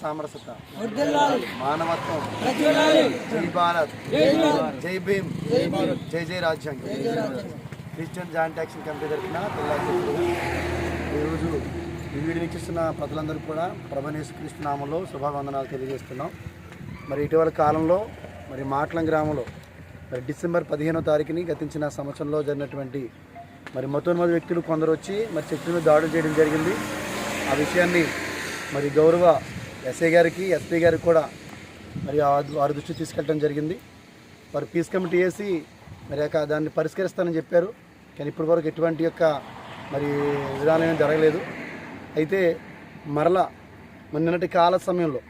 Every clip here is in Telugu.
సామరస్యత, మానవత్వం, జై భారత్, జై భీమ్, జై జై రాజ్యాంగం. క్రిస్టియన్ జాయింట్ యాక్షన్ కమిటీ తరఫున ఈరోజు ఈ వీడియో వీక్షిస్తున్న ప్రజలందరూ కూడా ప్రభువైన యేసుక్రీస్తు నామములో శుభావందనాలు తెలియజేస్తున్నాం. మరి ఇటీవల కాలంలో మరి మాట్లం గ్రామంలో మరి డిసెంబర్ 15వ తారీఖుని గతించిన సంవత్సరంలో జరిగినటువంటి మరి మతోన్మాద వ్యక్తులు కొందరు వచ్చి మరి చర్చి మీద దాడులు చేయడం జరిగింది. ఆ విషయాన్ని మరి గౌరవ ఎస్ఐ గారికి, ఎస్పీ గారికి కూడా మరి వారి దృష్టికి తీసుకెళ్ళడం జరిగింది. వారు పీస్ కమిటీ వేసి మరి దాన్ని పరిష్కరిస్తానని చెప్పారు. కానీ ఇప్పటి వరకు ఎటువంటి యొక్క మరి విధానం జరగలేదు. అయితే మరలా నిన్నటి కాల సమయంలో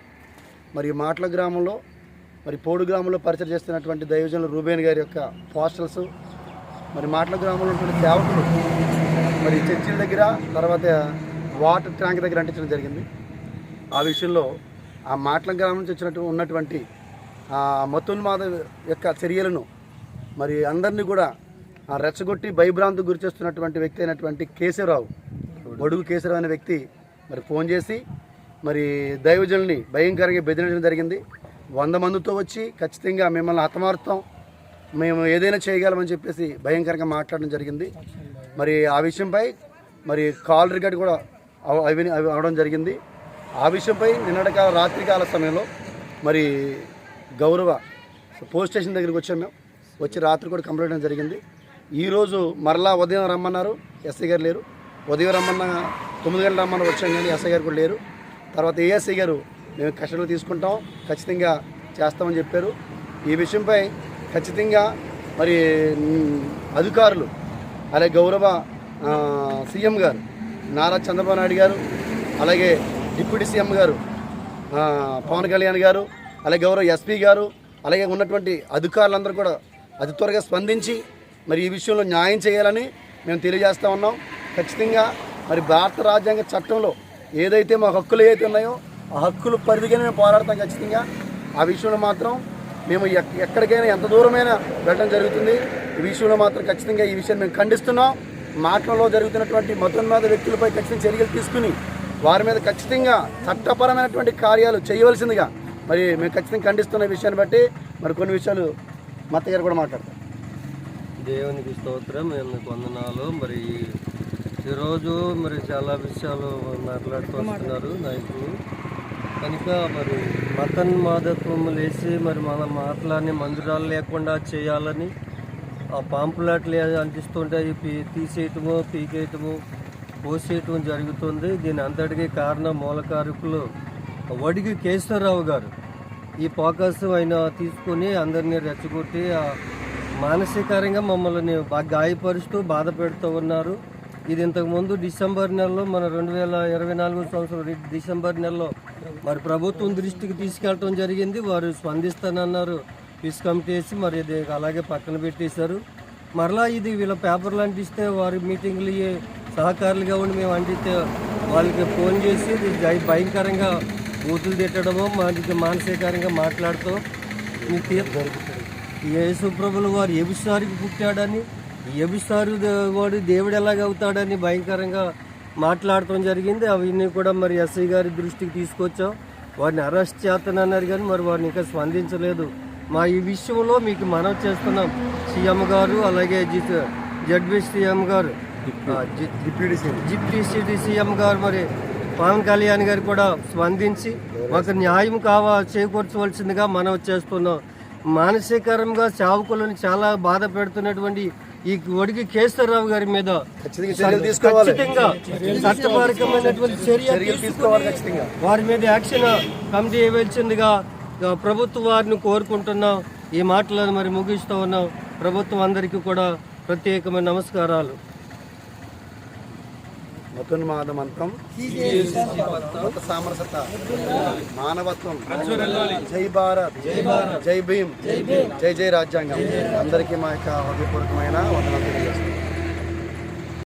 మరి మాట్ల గ్రామంలో మరి పోడు గ్రామంలో పరిచయం చేస్తున్నటువంటి దైవజనులు రూబేన్ గారి యొక్క పోస్టల్స్ మరి మాట్ల గ్రామంలో ఉన్నటువంటి సేవకులు మరి చర్చిల దగ్గర, తర్వాత వాటర్ ట్యాంక్ దగ్గర అంటించడం జరిగింది. ఆ విషయంలో ఆ మాట్ల గ్రామం నుంచి ఉన్నటువంటి మతోన్మాద యొక్క చర్యలను మరి అందరినీ కూడా రెచ్చగొట్టి భయభ్రాంతికి గురి చేస్తున్నటువంటి వ్యక్తి అయినటువంటి కేశవరావు, బడుగు కేశవరావు అనే వ్యక్తి మరి ఫోన్ చేసి మరి దైవజనుల్ని భయంకరంగా బెదిరించడం జరిగింది. 100 మందితో వచ్చి ఖచ్చితంగా మిమ్మల్ని హతమారుతాం, మేము ఏదైనా చేయగలమని చెప్పేసి భయంకరంగా మాట్లాడడం జరిగింది. మరి ఆ విషయంపై మరి కాల్ రికార్డ్ కూడా అవడం జరిగింది. ఆ విషయంపై నిన్నటి రాత్రికాల సమయంలో మరి గౌరవ పోలీస్ స్టేషన్ దగ్గరికి వచ్చాము. మేము వచ్చి రాత్రి కూడా కంప్లైంట్ చేయడం జరిగింది. ఈరోజు మరలా ఉదయం రమ్మన్నారు, ఎస్ఐ గారు లేరు. ఉదయం 9 గంటలు రమ్మన్నారు, వచ్చాం కానీ ఎస్ఐ గారు కూడా లేరు. తర్వాత ఏఎస్ఐ గారు మేము కస్టడీలో తీసుకుంటాం, ఖచ్చితంగా చేస్తామని చెప్పారు. ఈ విషయంపై ఖచ్చితంగా మరి అధికారులు అలాగే గౌరవ సీఎం గారు నారా చంద్రబాబు నాయుడు గారు, అలాగే డిప్యూటీ సీఎం గారు పవన్ కళ్యాణ్ గారు, అలాగే గౌరవ ఎస్పీ గారు, అలాగే ఉన్నటువంటి అధికారులందరూ కూడా అతి త్వరగా స్పందించి మరి ఈ విషయంలో న్యాయం చేయాలని మేము తెలియజేస్తూ ఉన్నాం. ఖచ్చితంగా మరి భారత రాజ్యాంగ చట్టంలో ఏదైతే మా హక్కులు ఏదైతే ఉన్నాయో ఆ హక్కులు పరిధిగానే మేము పోరాడతాం. ఖచ్చితంగా ఆ విషయంలో మాత్రం మేము ఎక్కడికైనా ఎంత దూరమైనా వెళ్ళడం జరుగుతుంది. ఈ విషయంలో మాత్రం ఖచ్చితంగా ఈ విషయాన్ని మేము ఖండిస్తున్నాం. మాటలలో జరుగుతున్నటువంటి మతోన్మాద వ్యక్తులపై ఖచ్చితంగా చర్యలు తీసుకుని వారి మీద ఖచ్చితంగా చట్టపరమైనటువంటి కార్యాలు చేయవలసిందిగా మరి మేము ఖచ్చితంగా ఖండిస్తున్న విషయాన్ని బట్టి మరి కొన్ని విషయాలు మత్తయ్య గారు కూడా మాట్లాడతారు. దేవునికి స్తోత్రం, మేము వందనాలు. మరి ఈరోజు మరి చాలా విషయాలు మాట్లాడుతున్నారు నాయకులు కనుక మరి మతోన్మాదత్వం లేచి మరి మన మాటలని మందిరాలు లేకుండా చేయాలని ఆ పాంపులాట్లు అంటిస్తుంటే తీసేయటము, పీకేయటము, పోసేయటం జరుగుతుంది. దీని అంతటికీ కారణం మూలకారకులు వడిగి కేశవరావు గారు. ఈ అవకాశం ఆయన తీసుకొని అందరినీ రెచ్చగొట్టి మానసికంగా మమ్మల్ని గాయపరుస్తూ బాధ పెడుతూ ఉన్నారు. ఇది ఇంతకుముందు డిసెంబర్ నెలలో మన 2024 సంవత్సరం డిసెంబర్ నెలలో మరి ప్రభుత్వం దృష్టికి తీసుకెళ్ళటం జరిగింది. వారు స్పందిస్తానన్నారు, పీస్ కమిటీ వేసి మరి ఇది అలాగే పక్కన పెట్టేశారు. మరలా ఇది వీళ్ళ పేపర్లు అంటిస్తే వారి మీటింగ్లు సహకారులుగా ఉండి మేము అంటిస్తే వాళ్ళకి ఫోన్ చేసి భయంకరంగా బూతులు తిట్టడము, మనకి మానసికంగా మాట్లాడుతూ యేసుప్రభులు వారు ఎబిసారికి పుట్టాడని, ఎబిసారు వాడు దేవుడు ఎలాగవుతాడని భయంకరంగా మాట్లాడటం జరిగింది. అవన్నీ కూడా మరి ఎస్ఐ గారి దృష్టికి తీసుకొచ్చాం. వారిని అరెస్ట్ చేస్తానన్నారు కానీ మరి వారిని ఇంకా స్పందించలేదు. మా ఈ విషయంలో మీకు మనవి చేస్తున్నాం. సీఎం గారు అలాగే జడ్బీ సీఎం గారు, డిప్యూటీ సీఎం గారు మరి పవన్ కళ్యాణ్ గారు కూడా స్పందించి మాకు న్యాయం చేకూర్చవలసిందిగా మనవి చేస్తున్నాం. మానసికంగా సేవకులను చాలా బాధ పెడుతున్నటువంటి ఈ వడిగి కేశవరావు గారి మీద ఖచ్చితంగా చట్టపరమైనటువంటి చర్యలు తీసుకోవాలి. వారి మీద యాక్షన్ కమిటీ ఇవ్వాల్సిందిగా ప్రభుత్వం వారిని కోరుకుంటున్నాం. ఈ మాటలను మరి ముగిస్తూ ఉన్నాం. ప్రభుత్వం అందరికీ కూడా ప్రత్యేకమైన నమస్కారాలు. మతోన్మాదమంతం, మత సామరస్యత, మానవత్వం, జై భారత్, జై భీమ్, జై జై రాజ్యాంగం. అందరికీ మా యొక్క హృదయపూర్వకమైన వందనాలు తెలియజేస్తాం.